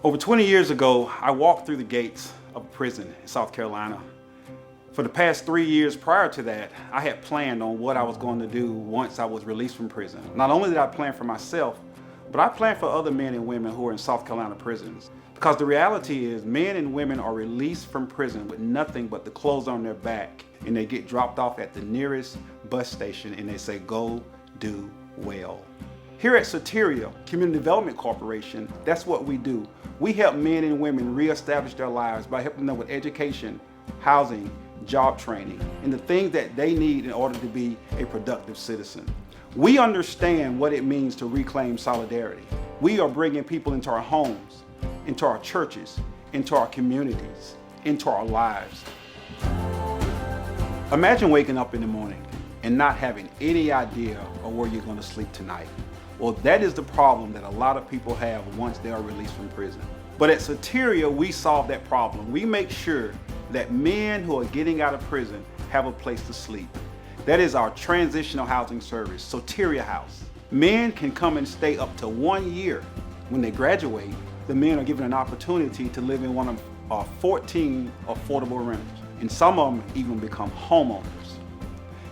Over 20 years ago, I walked through the gates of a prison in South Carolina. For the past 3 years prior to that, I had planned on what I was going to do once I was released from prison. Not only did I plan for myself, but I planned for other men and women who are in South Carolina prisons. Because the reality is, men and women are released from prison with nothing but the clothes on their back, and they get dropped off at the nearest bus station and they say, "Go do well." Here at Soteria Community Development Corporation, that's what we do. We help men and women reestablish their lives by helping them with education, housing, job training, and the things that they need in order to be a productive citizen. We understand what it means to reclaim solidarity. We are bringing people into our homes, into our churches, into our communities, into our lives. Imagine waking up in the morning and not having any idea of where you're going to sleep tonight. Well, that is the problem that a lot of people have once they are released from prison. But at Soteria, we solve that problem. We make sure that men who are getting out of prison have a place to sleep. That is our transitional housing service, Soteria House. Men can come and stay up to 1 year. When they graduate, the men are given an opportunity to live in one of our 14 affordable rentals, and some of them even become homeowners.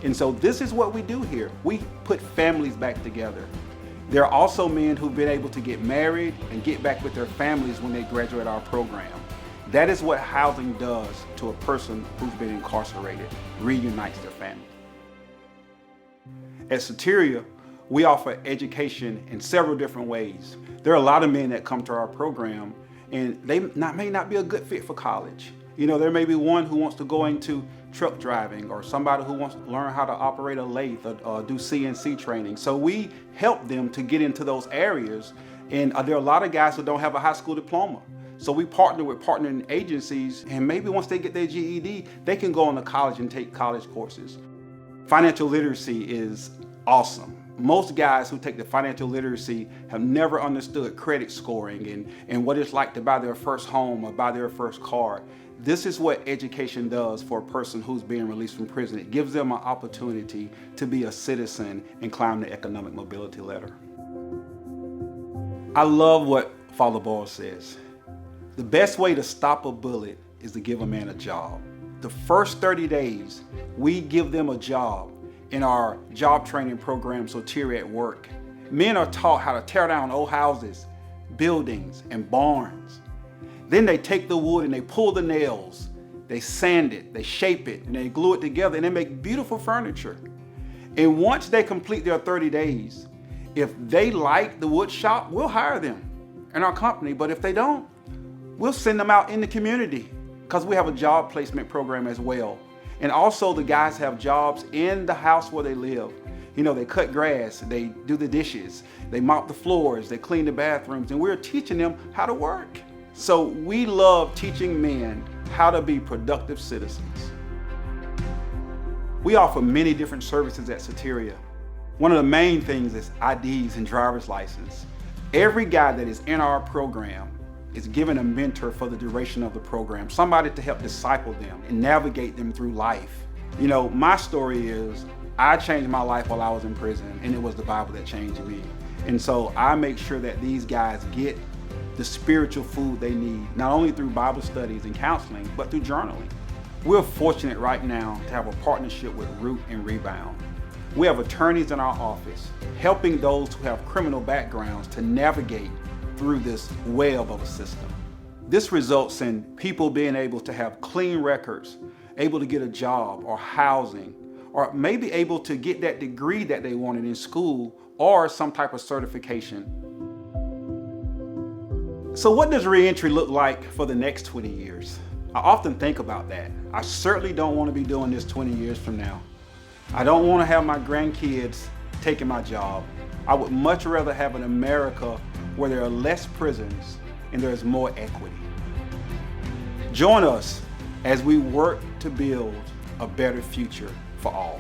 And so this is what we do here. We put families back together. There are also men who've been able to get married and get back with their families when they graduate our program. That is what housing does to a person who's been incarcerated, reunites their family. At Soteria, we offer education in several different ways. There are a lot of men that come to our program and they may not be a good fit for college. You know, there may be one who wants to go into truck driving, or somebody who wants to learn how to operate a lathe or do CNC training. So we help them to get into those areas. And there are a lot of guys who don't have a high school diploma. So we partner with partnering agencies, and maybe once they get their GED, they can go on to college and take college courses. Financial literacy is awesome. Most guys who take the financial literacy have never understood credit scoring and what it's like to buy their first home or buy their first car. This is what education does for a person who's being released from prison. It gives them an opportunity to be a citizen and climb the economic mobility ladder. I love what Father Boyle says. The best way to stop a bullet is to give a man a job. The first 30 days, we give them a job in our job training program, Soteria at Work. Men are taught how to tear down old houses, buildings, and barns. Then they take the wood and they pull the nails, they sand it, they shape it, and they glue it together, and they make beautiful furniture. And once they complete their 30 days, if they like the wood shop, we'll hire them in our company. But if they don't, we'll send them out in the community, because we have a job placement program as well. And also the guys have jobs in the house where they live. You know, they cut grass, they do the dishes, they mop the floors, they clean the bathrooms, and we're teaching them how to work. So we love teaching men how to be productive citizens. We offer many different services at Soteria. One of the main things is IDs and driver's license. Every guy that is in our program is given a mentor for the duration of the program, somebody to help disciple them and navigate them through life. You know, my story is I changed my life while I was in prison, and it was the Bible that changed me. And so I make sure that these guys get the spiritual food they need, not only through Bible studies and counseling, but through journaling. We're fortunate right now to have a partnership with Root and Rebound. We have attorneys in our office helping those who have criminal backgrounds to navigate through this web of a system. This results in people being able to have clean records, able to get a job or housing, or maybe able to get that degree that they wanted in school or some type of certification. So what does reentry look like for the next 20 years? I often think about that. I certainly don't want to be doing this 20 years from now. I don't want to have my grandkids taking my job. I would much rather have an America where there are less prisons and there's more equity. Join us as we work to build a better future for all.